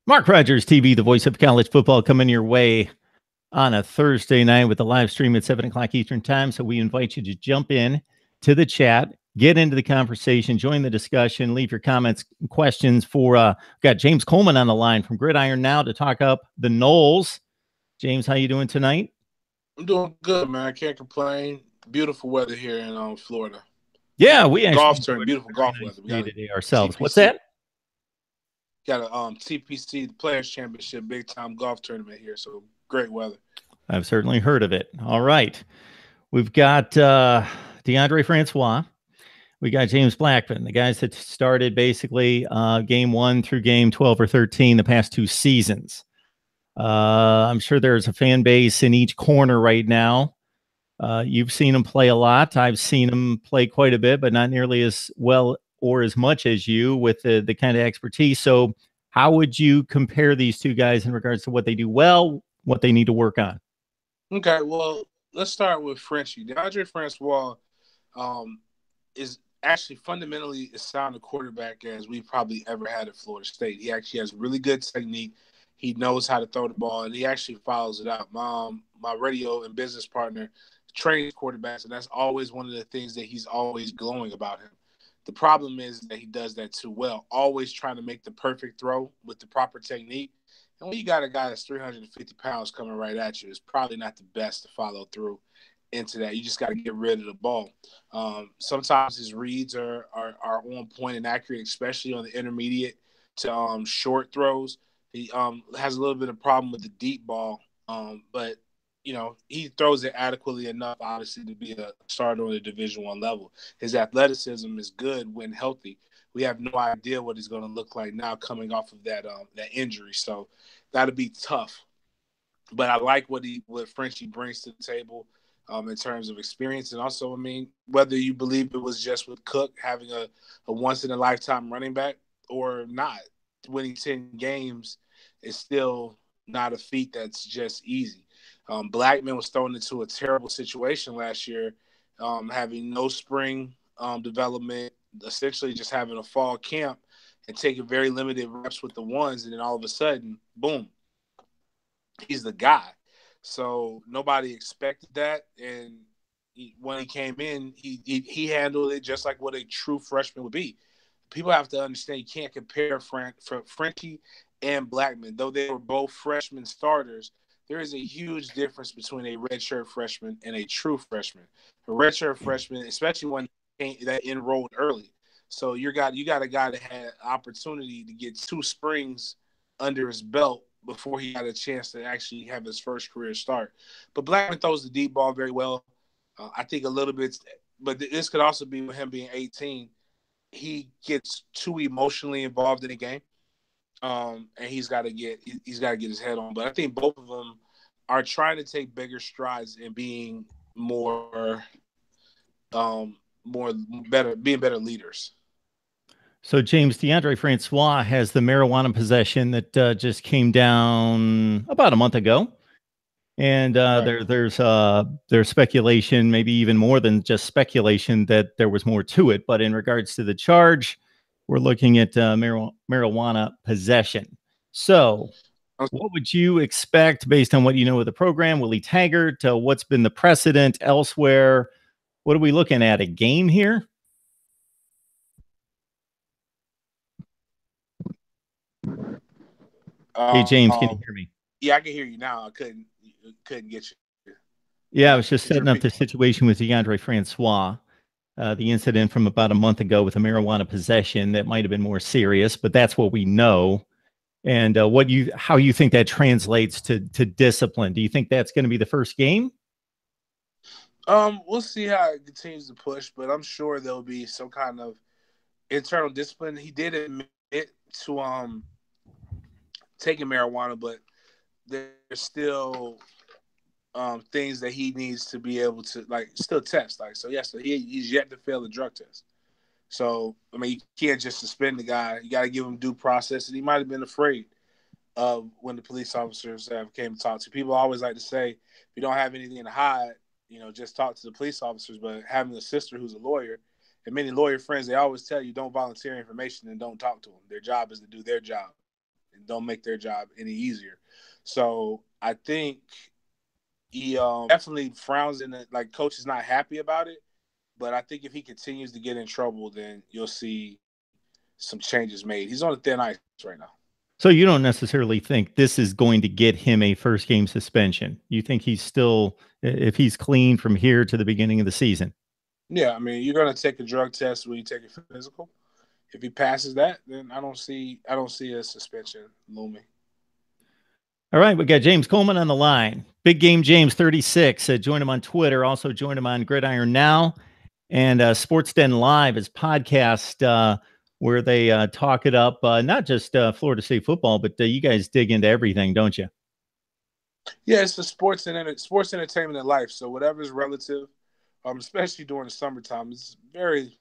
Mark Rogers TV, the voice of college football, coming your way on a Thursday night with a live stream at 7 o'clock Eastern time. So we invite you to jump in to the chat, get into the conversation, join the discussion, leave your comments, questions for, got James Coleman on the line from Gridiron Now to talk up the Knowles. James, how you doing tonight? I'm doing good, man. I can't complain. Beautiful weather here in Florida. Yeah, we actually Golf enjoyed tournament, a beautiful very golf nice weather. We day got a today ourselves. What's TPC, that? got a TPC, the Players Championship, big time golf tournament here. So great weather. I've certainly heard of it. All right. We've got DeAndre Francois. We got James Blackman, the guys that started basically game 1 through game 12 or 13 the past 2 seasons. I'm sure there's a fan base in each corner right now. You've seen them play a lot. I've seen them play quite a bit, but not nearly as well or as much as you with the kind of expertise. So how would you compare these two guys in regards to what they do well, what they need to work on? Okay, well, let's start with Frenchie. DeAndre Francois um, is actually fundamentally as sound a quarterback as we've probably ever had at Florida State. He actually has really good technique. He knows how to throw the ball, and he actually follows it out. My radio and business partner trains quarterbacks, and that's always one of the things that he's always glowing about him. The problem is that he does that too well, always trying to make the perfect throw with the proper technique. And when you got a guy that's 350 pounds coming right at you, it's probably not the best to follow through into that. You just got to get rid of the ball. Sometimes his reads are on point and accurate, especially on the intermediate to short throws. He has a little bit of problem with the deep ball, but he throws it adequately enough, obviously, to be a starter on the Division I level. His athleticism is good when healthy. We have no idea what he's going to look like now coming off of that injury, so that'll be tough. But I like what Frenchie brings to the table in terms of experience, and also, I mean, whether you believe it was just with Cook having a once in a lifetime running back or not, winning 10 games is still not a feat that's just easy. Blackman was thrown into a terrible situation last year, having no spring development, essentially just having a fall camp and taking very limited reps with the ones, and then all of a sudden, boom, he's the guy. So nobody expected that, and when he came in, he handled it just like what a true freshman would be. People have to understand you can't compare Frenchie and Blackman, though they were both freshman starters. There is a huge difference between a redshirt freshman and a true freshman. A redshirt freshman, especially one that enrolled early, so you got a guy that had opportunity to get 2 springs under his belt before he had a chance to actually have his first career start. But Blackman throws the deep ball very well. I think a little bit, but this could also be with him being 18. He gets too emotionally involved in the game, and he's got to get his head on. But I think both of them are trying to take bigger strides in being um, more being better leaders. So, James, DeAndre Francois has the marijuana possession that just came down about a month ago. And Right. there's speculation, maybe even more than just speculation, that there was more to it. But in regards to the charge, we're looking at marijuana possession. So, what would you expect based on what you know of the program? Willie Taggart, what's been the precedent elsewhere? What are we looking at? A game here? Hey, James, can you hear me? Yeah, I can hear you now. I couldn't get you. Yeah, I was just Could you setting up repeat? the situation with DeAndre Francois, the incident from about a month ago with a marijuana possession that might have been more serious, but that's what we know. And how you think that translates to discipline? Do you think that's going to be the first game? We'll see how it continues to push, but I'm sure there'll be some kind of internal discipline. He did admit to taking marijuana, but there's still things that he needs to be able to like still test. Like so, yes, he's yet to fail the drug test. So I mean, you can't just suspend the guy. You got to give him due process, and he might have been afraid of when the police officers have came to talk to. People always like to say, if you don't have anything to hide, just talk to the police officers. But having a sister who's a lawyer, and many lawyer friends, they always tell you don't volunteer information and don't talk to them. Their job is to do their job. and don't make their job any easier. So I think he definitely frowns in it. Like, coach is not happy about it, but I think if he continues to get in trouble, then you'll see some changes made. He's on a thin ice right now. So you don't necessarily think this is going to get him a first game suspension. You think he's still, if he's clean from here to the beginning of the season? Yeah, I mean, you're going to take a drug test when you take a physical. If he passes that, then I don't see a suspension looming. All right, we got James Coleman on the line. Big Game James 36. Join him on Twitter. Also join him on Gridiron Now and Sports Den Live, his podcast where they talk it up, not just Florida State football, but you guys dig into everything, don't you? Yeah, it's the sports entertainment and life. So whatever's relative, especially during the summertime, it's very.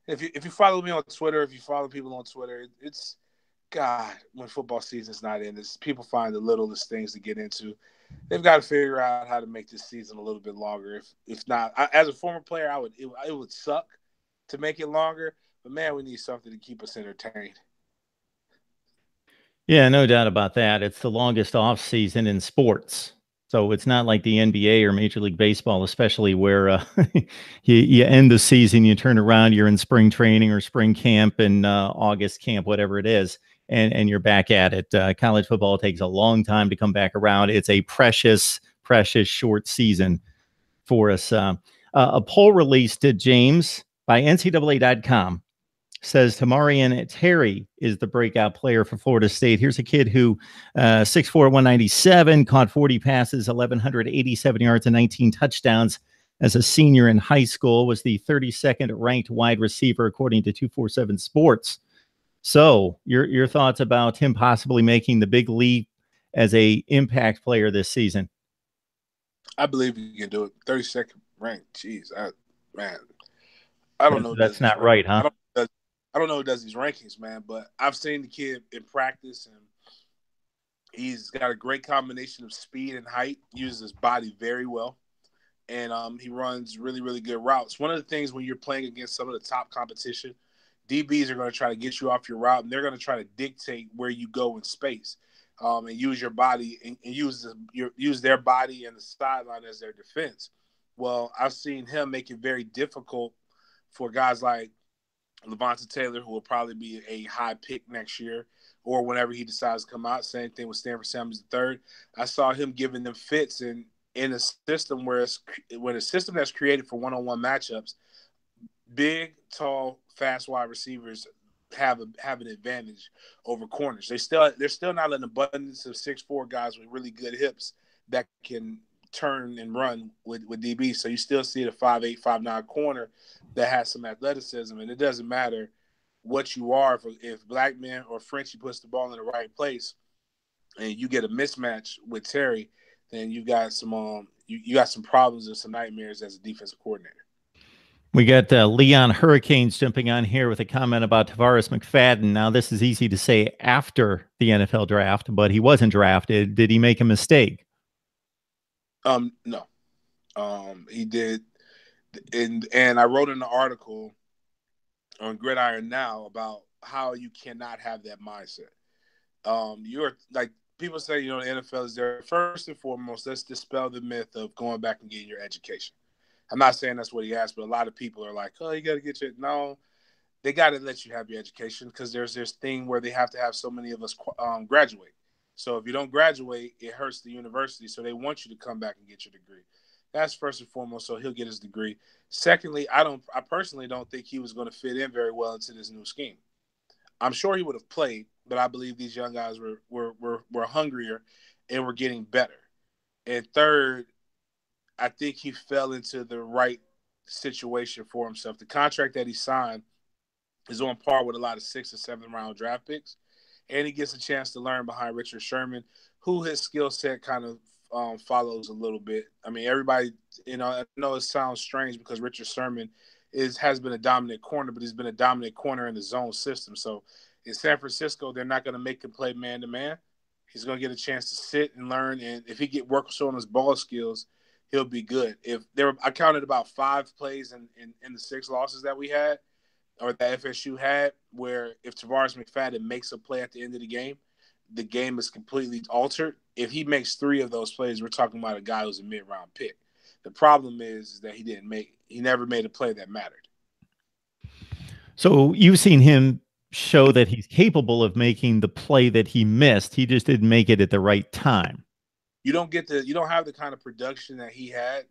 If you follow me on Twitter, if you follow people on Twitter, it's God, when football season's not in, it's people find the littlest things to get into. They've got to figure out how to make this season a little bit longer. If not, as a former player, it would suck to make it longer. But man, we need something to keep us entertained. Yeah, no doubt about that. It's the longest off season in sports. So it's not like the NBA or Major League Baseball, especially where you end the season, you turn around, you're in spring training or spring camp and August camp, whatever it is, and you're back at it. College football takes a long time to come back around. It's a precious, precious short season for us. A poll released to James by NCAA.com says Tamarian Terry is the breakout player for Florida State. Here's a kid who 6'4", 197, caught 40 passes, 1,187 yards, and 19 touchdowns as a senior in high school, was the 32nd ranked wide receiver, according to 247 Sports. So your thoughts about him possibly making the big leap as a impact player this season? I believe he can do it. 32nd ranked. Jeez, man, I don't know. That's not right, huh? I don't know who does these rankings, man, but I've seen the kid in practice, and he's got a great combination of speed and height, uses his body very well, and he runs really, really good routes. One of the things when you're playing against some of the top competition, DBs are going to try to get you off your route, and they're going to try to dictate where you go in space, and use your body and use their body and the sideline as their defense. Well, I've seen him make it very difficult for guys like Levante Taylor, who will probably be a high pick next year, or whenever he decides to come out. Same thing with Stanford Samuels III. I saw him giving them fits in a system when a system that's created for one-on-one matchups, big, tall, fast wide receivers have an advantage over corners. They're still not an abundance of 6'4" guys with really good hips that can turn and run with DB. So you still see the 5'8", 5'9" corner that has some athleticism, and it doesn't matter what you are. If Blackman or Frenchie puts the ball in the right place, and you get a mismatch with Terry, then you got some you got some problems and some nightmares as a defensive coordinator. We got Leon Hurricanes jumping on here with a comment about Tavares McFadden. Now, this is easy to say after the NFL draft, but he wasn't drafted. Did he make a mistake? No. He did, and I wrote in the article on Gridiron Now about how you cannot have that mindset. You're like people say, the NFL is there. First and foremost, let's dispel the myth of going back and getting your education. I'm not saying that's what he asked, but a lot of people are like, oh, you got to get your – no, they got to let you have your education because there's this thing where they have to have so many of us graduate. So if you don't graduate, it hurts the university. So they want you to come back and get your degree. That's first and foremost, so he'll get his degree. Secondly, I personally don't think he was going to fit in very well into this new scheme. I'm sure he would have played, but I believe these young guys were hungrier and were getting better. And third, I think he fell into the right situation for himself. The contract that he signed is on par with a lot of 6th and 7th round draft picks, and he gets a chance to learn behind Richard Sherman, who his skill set kind of follows a little bit. I mean, everybody, I know it sounds strange because Richard Sherman has been a dominant corner, but he's been a dominant corner in the zone system. So in San Francisco, they're not going to make him play man-to-man. He's going to get a chance to sit and learn, and if he works on his ball skills, he'll be good. I counted about 5 plays in the 6 losses that we had, or that FSU had, where if Tavares McFadden makes a play at the end of the game, the game is completely altered. If he makes 3 of those plays, we're talking about a guy who's a mid-round pick. The problem is that he never made a play that mattered. So you've seen him show that he's capable of making the play that he missed. He just didn't make it at the right time. You don't have the kind of production that he had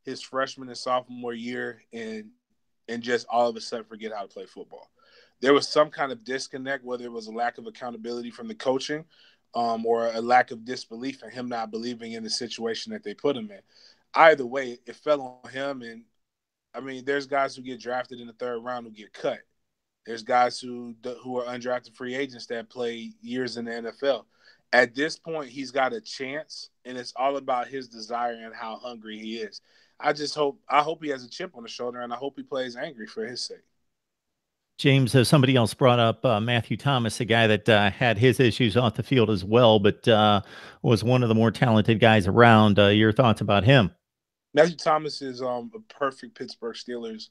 his freshman and sophomore year, and just all of a sudden forget how to play football. There was some kind of disconnect, whether it was a lack of accountability from the coaching, or a lack of disbelief in him not believing in the situation that they put him in. Either way, it fell on him. And I mean, there's guys who get drafted in the 3rd round who get cut. There's guys who are undrafted free agents that play years in the NFL. At this point, he's got a chance, and it's all about his desire and how hungry he is. I hope he has a chip on the shoulder, and I hope he plays angry for his sake. James, somebody else brought up Matthew Thomas, a guy that had his issues off the field as well, but was one of the more talented guys around. Your thoughts about him? Matthew Thomas is a perfect Pittsburgh Steelers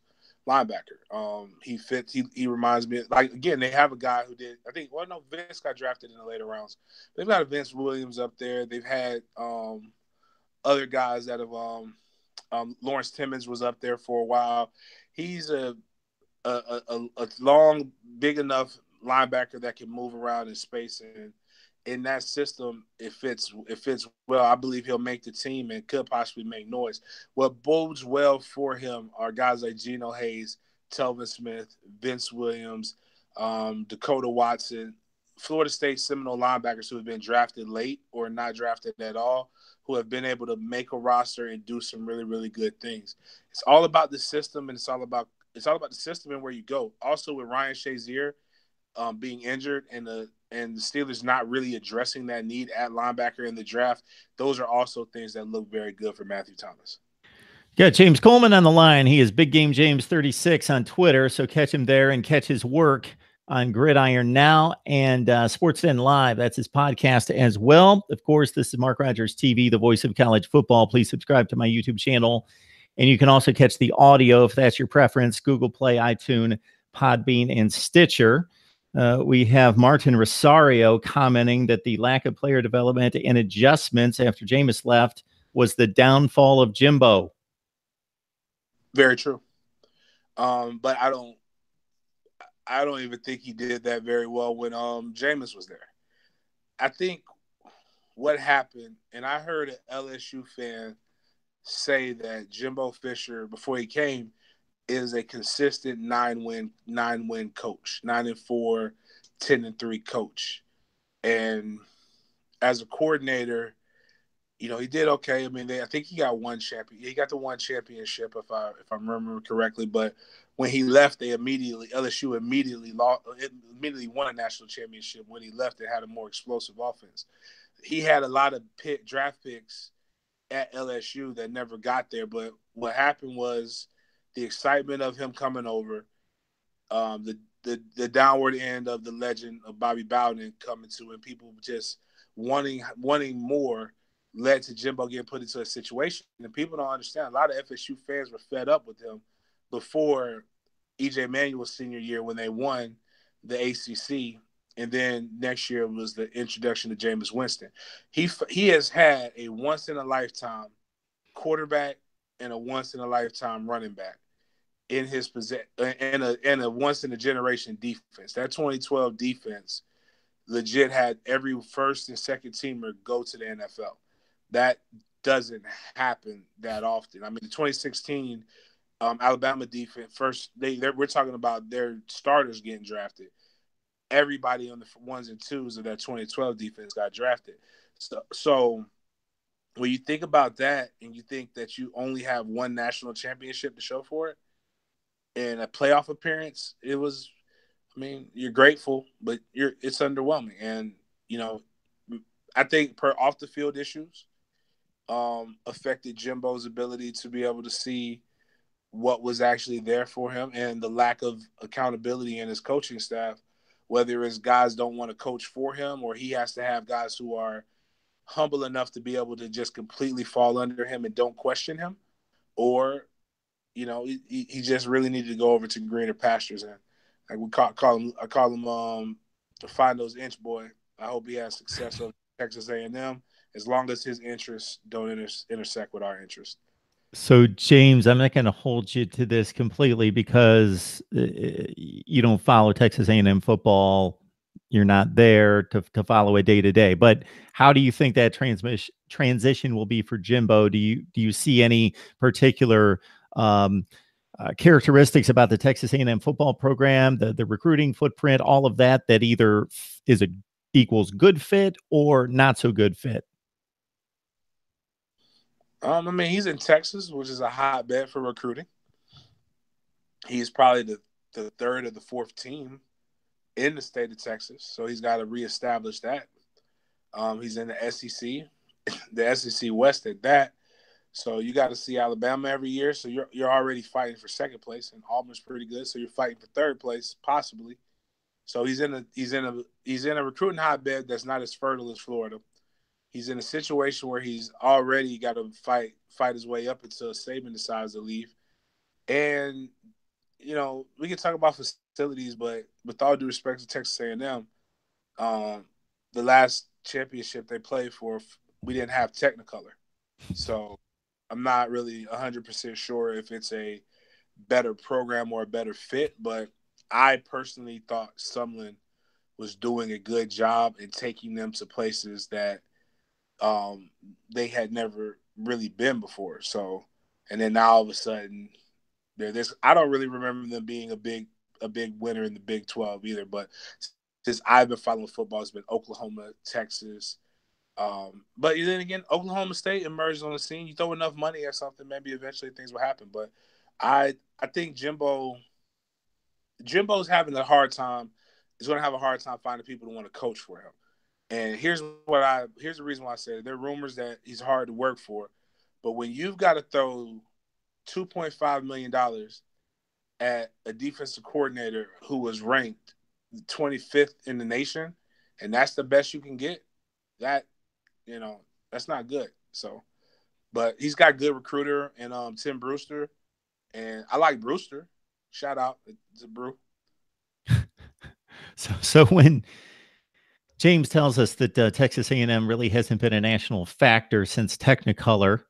linebacker. He fits. He reminds me, like, again, they have a guy who did. I think. Well, no, Vince got drafted in the later rounds. They've got a Vince Williams up there. They've had other guys that have. Lawrence Timmons was up there for a while. He's a long, big enough linebacker that can move around in space, and in that system, it fits well. I believe he'll make the team and could possibly make noise. What bodes well for him are guys like Geno Hayes, Telvin Smith, Vince Williams, Dakota Watson, Florida State Seminole linebackers who have been drafted late or not drafted at all, who have been able to make a roster and do some really, really good things. It's all about the system, and it's all about the system and where you go. Also, with Ryan Shazier being injured and the Steelers not really addressing that need at linebacker in the draft, those are also things that look very good for Matthew Thomas. Got James Coleman on the line. He is Big Game James 36 on Twitter, so catch him there and catch his work on Gridiron Now and SportsDen Live. That's his podcast as well. Of course, this is Mark Rogers TV, the voice of college football. Please subscribe to my YouTube channel. And you can also catch the audio if that's your preference, Google Play, iTunes, Podbean, and Stitcher. We have Martin Rosario commenting that the lack of player development and adjustments after Jameis left was the downfall of Jimbo. Very true. But I don't even think he did that very well when Jameis was there. I think what happened, and I heard an LSU fan say that Jimbo Fisher, before he came, is a consistent 9-win coach, 9-4, 10-3 coach. And as a coordinator, he did okay. I mean, I think he got one champion. He got the one championship, if I remember correctly. But when he left, LSU immediately won a national championship. When he left, they had a more explosive offense. He had a lot of draft picks at LSU that never got there. But what happened was the excitement of him coming over, the downward end of the legend of Bobby Bowden coming to, and people just wanting more, led to Jimbo getting put into a situation. And people don't understand. A lot of FSU fans were fed up with him before E.J. Manuel's senior year when they won the ACC. And then next year was the introduction to Jameis Winston. He has had a once-in-a-lifetime quarterback and a once-in-a-lifetime running back in his possession, and a once-in-a-generation defense. That 2012 defense legit had every first and second teamer go to the NFL. That doesn't happen that often. I mean, the 2016 Alabama defense, we're talking about their starters getting drafted. Everybody on the ones and twos of that 2012 defense got drafted. So when you think about that and you think that you only have one national championship to show for it and a playoff appearance, you're grateful, but it's underwhelming. And, I think off the field issues affected Jimbo's ability to be able to see what was actually there for him, and the lack of accountability in his coaching staff, whether it's guys don't want to coach for him or he has to have guys who are humble enough to be able to just completely fall under him and don't question him, or, he just really needed to go over to greener pastures. And like I call him Find Those Inch Boy. I hope he has success over Texas A&M, as long as his interests don't intersect with our interests. So, James, I'm not going to hold you to this completely because you don't follow Texas A&M football. You're not there to follow it day to day. But how do you think that transition will be for Jimbo? Do you see any particular characteristics about the Texas A&M football program, the recruiting footprint, all of that either is a equals good fit or not so good fit? I mean, he's in Texas, which is a hotbed for recruiting. He's probably the third or the fourth team in the state of Texas, so he's got to reestablish that. He's in the SEC, the SEC West at that. So you got to see Alabama every year. So you're already fighting for second place, and Auburn's pretty good. So you're fighting for third place, possibly. So he's in a recruiting hotbed that's not as fertile as Florida. He's in a situation where he's already got to fight his way up until Saban decides to leave. And we can talk about facilities, but with all due respect to Texas A&M, the last championship they played for, we didn't have Technicolor. So I'm not really 100% sure if it's a better program or a better fit, but I personally thought Sumlin was doing a good job in taking them to places that they had never really been before. So, and then now all of a sudden they're this. I don't really remember them being a big winner in the Big 12 either. But since I've been following football, it's been Oklahoma, Texas. But then again, Oklahoma State emerged on the scene. You throw enough money at something, maybe eventually things will happen. But I think Jimbo's having a hard time. He's going to have a hard time finding people to want to coach for him. And here's the reason why I said it. There are rumors that he's hard to work for, but when you've got to throw $2.5 million at a defensive coordinator who was ranked 25th in the nation, and that's the best you can get, that that's not good. So, but he's got good recruiter and Tim Brewster, and I like Brewster. Shout out to Brew. So when James tells us that Texas A&M really hasn't been a national factor since Technicolor,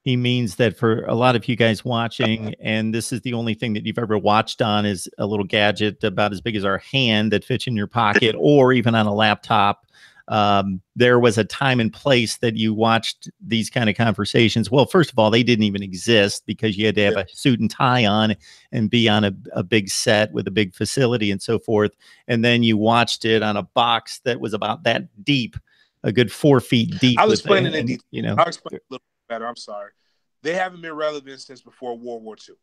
he means that for a lot of you guys watching, and this is the only thing that you've ever watched on, is a little gadget about as big as our hand that fits in your pocket or even on a laptop. There was a time and place that you watched these kind of conversations. Well, first of all, they didn't even exist because you had to have a suit and tie on and be on a big set with a big facility and so forth. And then you watched it on a box that was about that deep, a good 4 feet deep. I'll explain it in detail. I'll explain it a little better. I'm sorry. They haven't been relevant since before World War II.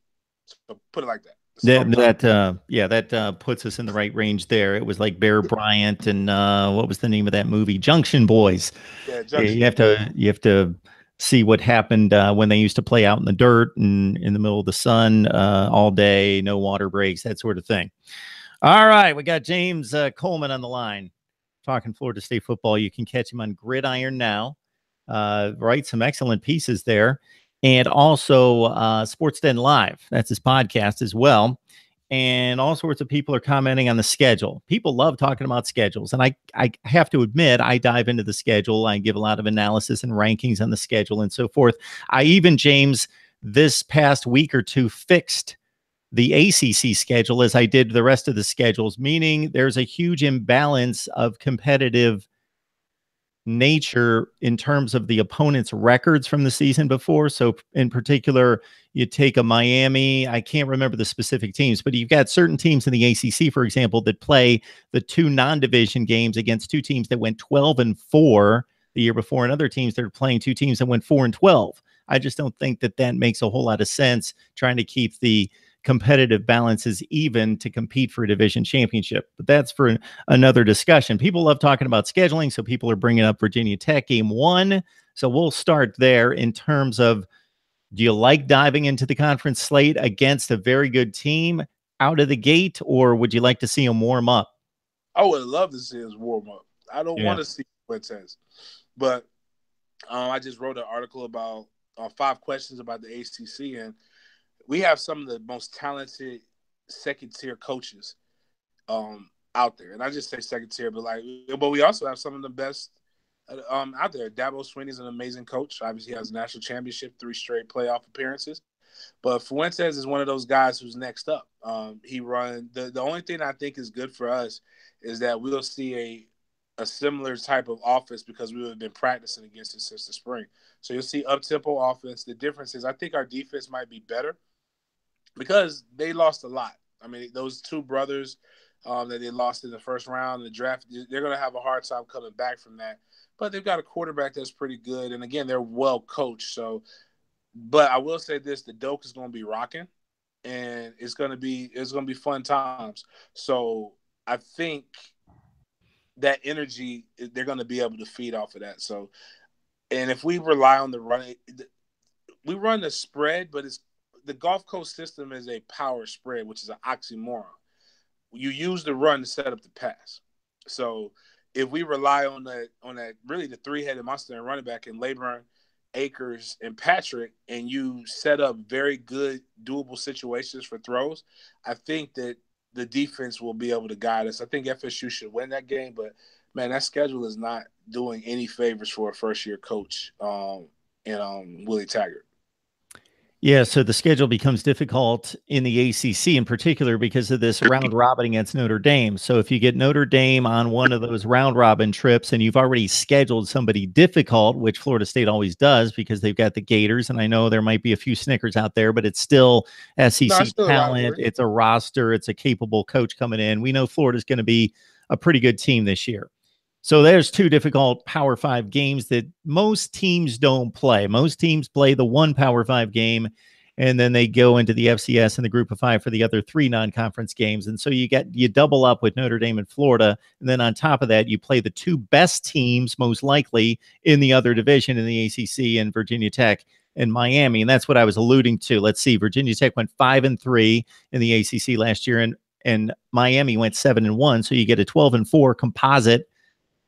So put it like that. That puts us in the right range there. It was like Bear Bryant and what was the name of that movie? Junction Boys. Yeah, Junction. You have to see what happened when they used to play out in the dirt and in the middle of the sun all day, no water breaks, that sort of thing. All right, we got James Coleman on the line talking Florida State football. You can catch him on Gridiron Now. Write some excellent pieces there. And also Sports Den Live. That's his podcast as well. And all sorts of people are commenting on the schedule. People love talking about schedules. And I have to admit, I dive into the schedule. I give a lot of analysis and rankings on the schedule and so forth. I even, James, this past week or two, fixed the ACC schedule as I did the rest of the schedules, meaning there's a huge imbalance of competitive nature in terms of the opponent's records from the season before. So in particular, you take a Miami, I can't remember the specific teams, but you've got certain teams in the ACC, for example, that play the two non-division games against two teams that went 12-4 the year before, and other teams that are playing two teams that went 4-12. I just don't think that makes a whole lot of sense trying to keep the competitive balances even to compete for a division championship. But that's for another discussion. People love talking about scheduling, so people are bringing up Virginia Tech game 1. So we'll start there in terms of, do you like diving into the conference slate against a very good team out of the gate, or would you like to see them warm up? I would love to see us warm up. I don't want to see Fuentes, but I just wrote an article about 5 questions about the ACC, and we have some of the most talented second-tier coaches out there. And I just say second tier, but we also have some of the best out there. Dabo Swinney's an amazing coach. Obviously, he has a national championship, 3 straight playoff appearances. But Fuentes is one of those guys who's next up. He run the only thing I think is good for us is that we'll see a similar type of offense because we have been practicing against it since the spring. So you'll see up tempo offense. The difference is I think our defense might be better because they lost a lot. I mean, those two brothers that they lost in the first round of the draft, they're going to have a hard time coming back from that. But they've got a quarterback that's pretty good, and again, they're well coached. So, but I will say this: the Doak is going to be rocking, and it's going to be fun times. So I think that energy they're going to be able to feed off of that. So, and if we rely on the run, we run the spread, but it's the Gulf Coast system is a power spread, which is an oxymoron. You use the run to set up the pass. So if we rely on that really the three-headed monster and running back in Laburn, Akers, and Patrick, and you set up very good doable situations for throws, I think that the defense will be able to guide us. I think FSU should win that game, but man, that schedule is not doing any favors for a first-year coach and Willie Taggart. Yeah, so the schedule becomes difficult in the ACC in particular because of this round robin against Notre Dame. So if you get Notre Dame on one of those round robin trips and you've already scheduled somebody difficult, which Florida State always does because they've got the Gators, and I know there might be a few Snickers out there, but it's still No, SEC it's still a talent. rivalry. It's a roster. It's a capable coach coming in. We know Florida's going to be a pretty good team this year. So there's two difficult Power Five games that most teams don't play. Most teams play the one Power Five game, and then they go into the FCS and the Group of Five for the other 3 non-conference games. And so you double up with Notre Dame and Florida, and then on top of that, you play the 2 best teams most likely in the other division in the ACC and Virginia Tech and Miami. And that's what I was alluding to. Let's see, Virginia Tech went 5-3 in the ACC last year, and Miami went 7-1. So you get a 12-4 composite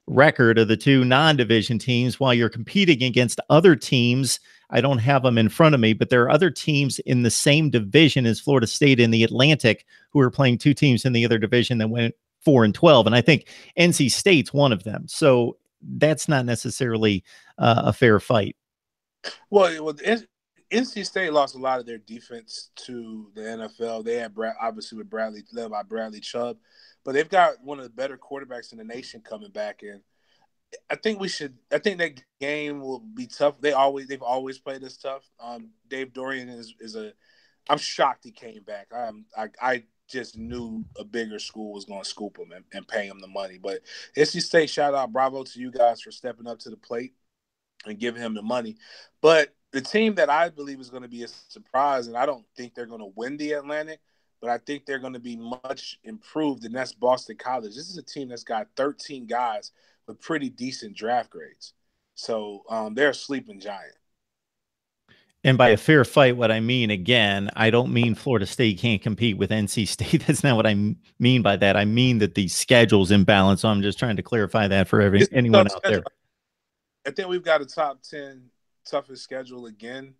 record of the 2 non-division teams while you're competing against other teams. I don't have them in front of me, but there are other teams in the same division as Florida State in the Atlantic who are playing 2 teams in the other division that went 4-12. And I think NC State's one of them. So that's not necessarily a fair fight. Well, NC State lost a lot of their defense to the NFL. They had obviously with Bradley led by Bradley Chubb, but they've got one of the better quarterbacks in the nation coming back in. I think we should. I think that game will be tough. They've always played us tough. Dave Dorian is a. I'm shocked he came back. I just knew a bigger school was going to scoop him and pay him the money. But NC State, shout out, bravo to you guys for stepping up to the plate and giving him the money. But the team that I believe is going to be a surprise, and I don't think they're going to win the Atlantic, but I think they're going to be much improved, and that's Boston College. This is a team that's got 13 guys with pretty decent draft grades. So they're a sleeping giant. And by a fair fight, what I mean, again, I don't mean Florida State can't compete with NC State. That's not what I mean by that. I mean that the schedule's imbalanced. So I'm just trying to clarify that for It's a anyone tough out schedule. there. I think we've got a top 10 toughest schedule again.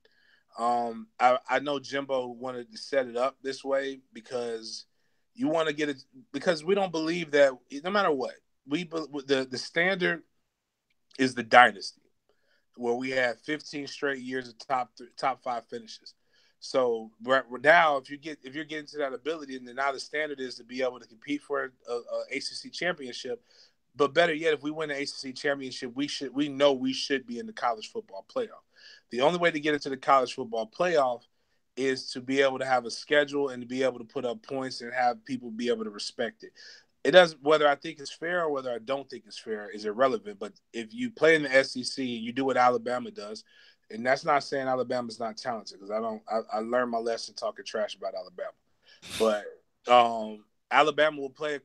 I know Jimbo wanted to set it up this way because you want to get it because we don't believe that no matter what the standard is the dynasty where we had 15 straight years of top 5 finishes. So now if you're getting to that ability, and then now the standard is to be able to compete for a ACC championship. But better yet, if we win the ACC championship, we know we should be in the college football playoff. The only way to get into the college football playoff is to be able to have a schedule and to be able to put up points and have people be able to respect it. It doesn't whether I think it's fair or whether I don't think it's fair is irrelevant. But if you play in the SEC and you do what Alabama does, and that's not saying Alabama's not talented because I learned my lesson talking trash about Alabama, but Alabama will play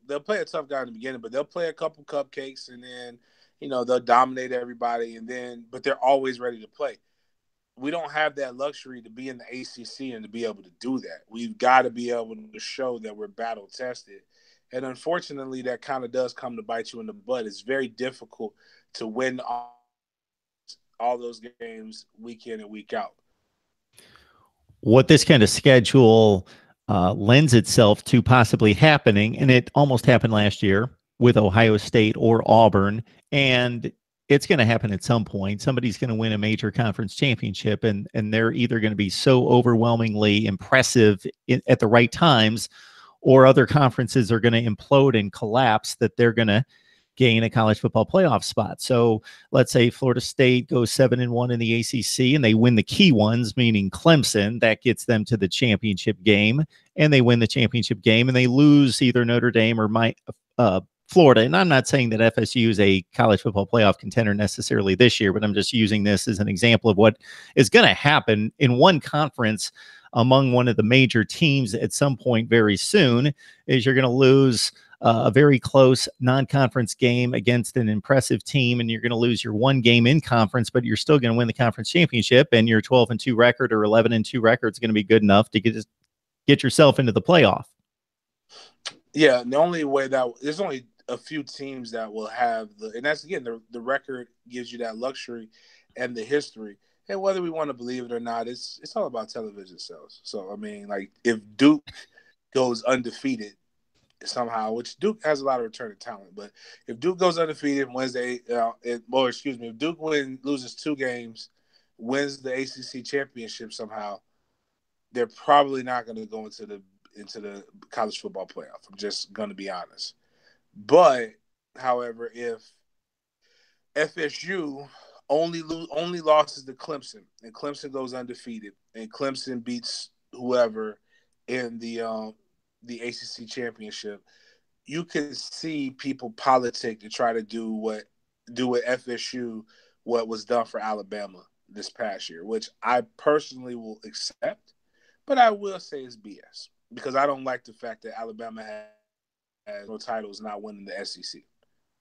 they'll play a tough guy in the beginning, but they'll play a couple cupcakes and then they'll dominate everybody but they're always ready to play. We don't have that luxury to be in the ACC and to be able to do that. We've got to be able to show that we're battle tested. And unfortunately, that kind of does come to bite you in the butt. It's very difficult to win all those games week in and week out. What this kind of schedule lends itself to possibly happening, and it almost happened last year with Ohio State or Auburn, and it's going to happen at some point. Somebody's going to win a major conference championship, and they're either going to be so overwhelmingly impressive at the right times, or other conferences are going to implode and collapse that they're going to gain a college football playoff spot. So let's say Florida State goes 7-1 in the ACC and they win the key ones, meaning Clemson, that gets them to the championship game, and they win the championship game and they lose either Notre Dame or Florida. And I'm not saying that FSU is a college football playoff contender necessarily this year, but I'm just using this as an example of what is going to happen in one conference among one of the major teams at some point very soon. Is you're going to lose a very close non-conference game against an impressive team, and you're going to lose your one game in conference, but you're still going to win the conference championship, and your 12-2 record or 11-2 record is going to be good enough to get yourself into the playoff. Yeah, the only way that there's only a few teams that will have and that's again the record gives you that luxury and the history. And whether we want to believe it or not, it's all about television sales. So I mean, like if Duke goes undefeated somehow, which Duke has a lot of returning talent, but if Duke goes undefeated Wednesday, if Duke loses 2 games, wins the ACC championship somehow, they're probably not going to go into the college football playoff. I'm just going to be honest. But however, if FSU only losses to Clemson, and Clemson goes undefeated, and Clemson beats whoever in the ACC championship, you can see people politic to try to do what FSU what was done for Alabama this past year, which I personally will accept, but I will say it's BS because I don't like the fact that Alabama has no titles not winning the SEC.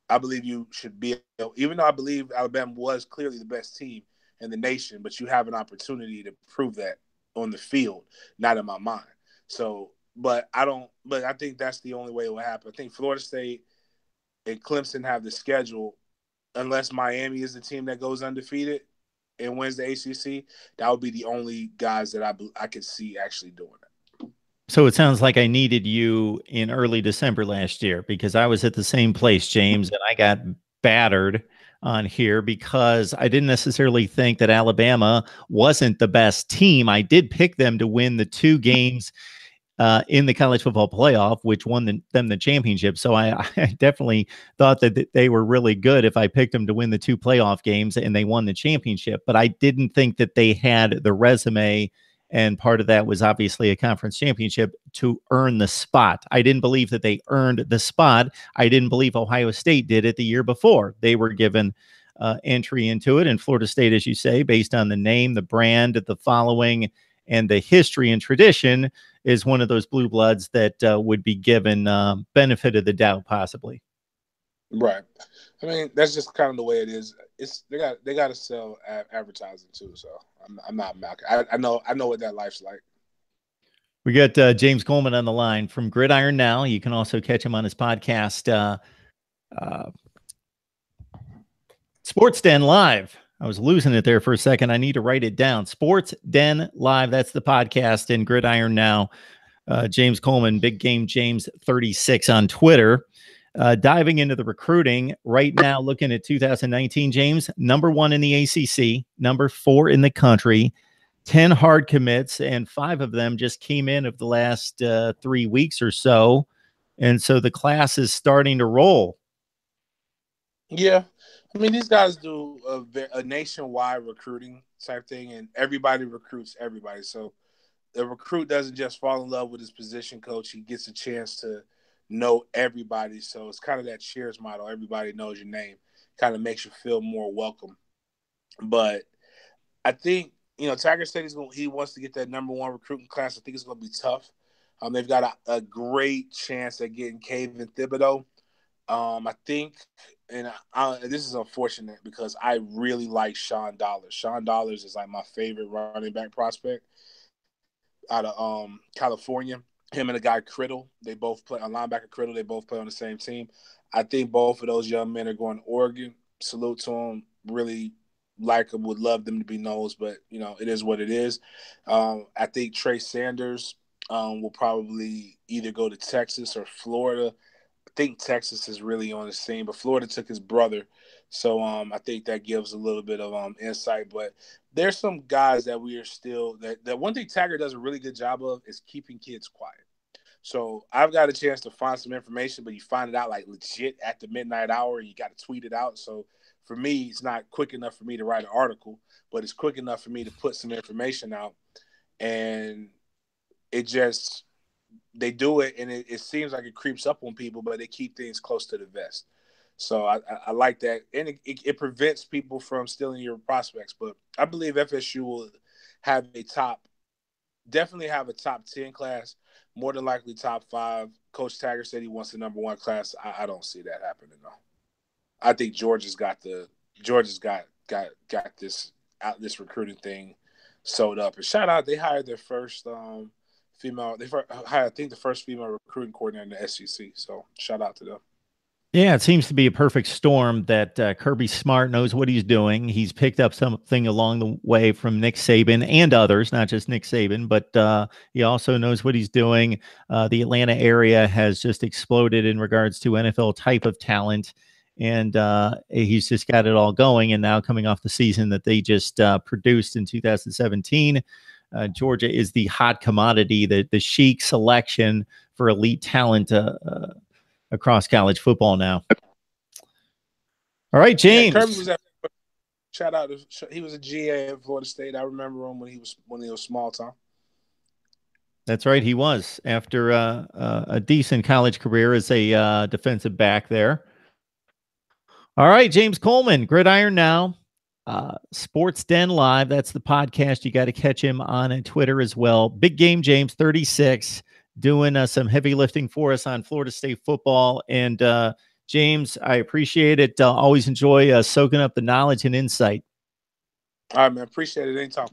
I believe you should be, even though I believe Alabama was clearly the best team in the nation, but you have an opportunity to prove that on the field, not in my mind. So, but I think that's the only way it will happen. I think Florida State and Clemson have the schedule, unless Miami is the team that goes undefeated and wins the ACC, that would be the only guys that I could see actually doing it. So it sounds like I needed you in early December last year because I was at the same place, James, and I got battered on here because I didn't necessarily think that Alabama wasn't the best team. I did pick them to win the 2 games in the college football playoff, which won them the championship. So I definitely thought that they were really good if I picked them to win the 2 playoff games and they won the championship. But I didn't think that they had the resume, and part of that was obviously a conference championship, to earn the spot. I didn't believe that they earned the spot. I didn't believe Ohio State did it the year before. They were given entry into it. And Florida State, as you say, based on the name, the brand, the following, and the history and tradition, is one of those blue bloods that would be given benefit of the doubt, possibly. Right. I mean, that's just kind of the way it is. They got to sell advertising too. So I'm not mocking. I know what that life's like. We got James Coleman on the line from Gridiron Now. You can also catch him on his podcast, Sports Den Live. I was losing it there for a second. I need to write it down. Sports Den Live. That's the podcast in Gridiron Now. James Coleman, Big Game James 36 on Twitter. Diving into the recruiting right now, looking at 2019, James, number 1 in the ACC, number 4 in the country, 10 hard commits, and 5 of them just came in of the last 3 weeks or so. And so the class is starting to roll. Yeah. I mean, these guys do a nationwide recruiting type thing, and everybody recruits everybody. So the recruit doesn't just fall in love with his position coach. He gets a chance to know everybody. So it's kind of that Cheers model. Everybody knows your name. Kind of makes you feel more welcome. But I think, Tiger said he wants to get that number 1 recruiting class. I think it's going to be tough. They've got a great chance at getting Kayvon Thibodeau. I think, and this is unfortunate because I really like Sean Dollars. Sean Dollars is like my favorite running back prospect out of California. Him and the guy Criddle, they both play on linebacker Criddle. They both play on the same team. I think both of those young men are going to Oregon. Salute to them. Really like them. Would love them to be Noles, but it is what it is. I think Trey Sanders will probably either go to Texas or Florida. I think Texas is really on the scene, but Florida took his brother, so I think that gives a little bit of insight. But there's some guys that we are still that one thing Taggart does a really good job of is keeping kids quiet. So I've got a chance to find some information, but you find it out like legit at the midnight hour, and you got to tweet it out. So for me, it's not quick enough for me to write an article, but it's quick enough for me to put some information out, and it just they do it, and it seems like it creeps up on people, but they keep things close to the vest. So I like that, and it prevents people from stealing your prospects. But I believe FSU will have a definitely have a top 10 class, more than likely top 5. Coach Taggart said he wants the number 1 class. I don't see that happening though. I think Georgia's got this recruiting thing sewed up. And shout out, they hired their first female. They hired, I think, the first female recruiting coordinator in the SEC. So shout out to them. Yeah, it seems to be a perfect storm that Kirby Smart knows what he's doing. He's picked up something along the way from Nick Saban and others, not just Nick Saban, but he also knows what he's doing. The Atlanta area has just exploded in regards to NFL type of talent, and he's just got it all going. And now coming off the season that they just produced in 2017, Georgia is the hot commodity, the chic selection for elite talent across college football now. All right, James. Yeah, Kirby was at, shout out to, he was a GA at Florida State. I remember him when he was small time. That's right, he was after a decent college career as a defensive back there. All right, James Coleman, Gridiron Now, Sports Den Live. That's the podcast. You got to catch him on Twitter as well. Big Game James 36. Doing some heavy lifting for us on Florida State football. And James, I appreciate it. Always enjoy soaking up the knowledge and insight. All right, man. Appreciate it anytime.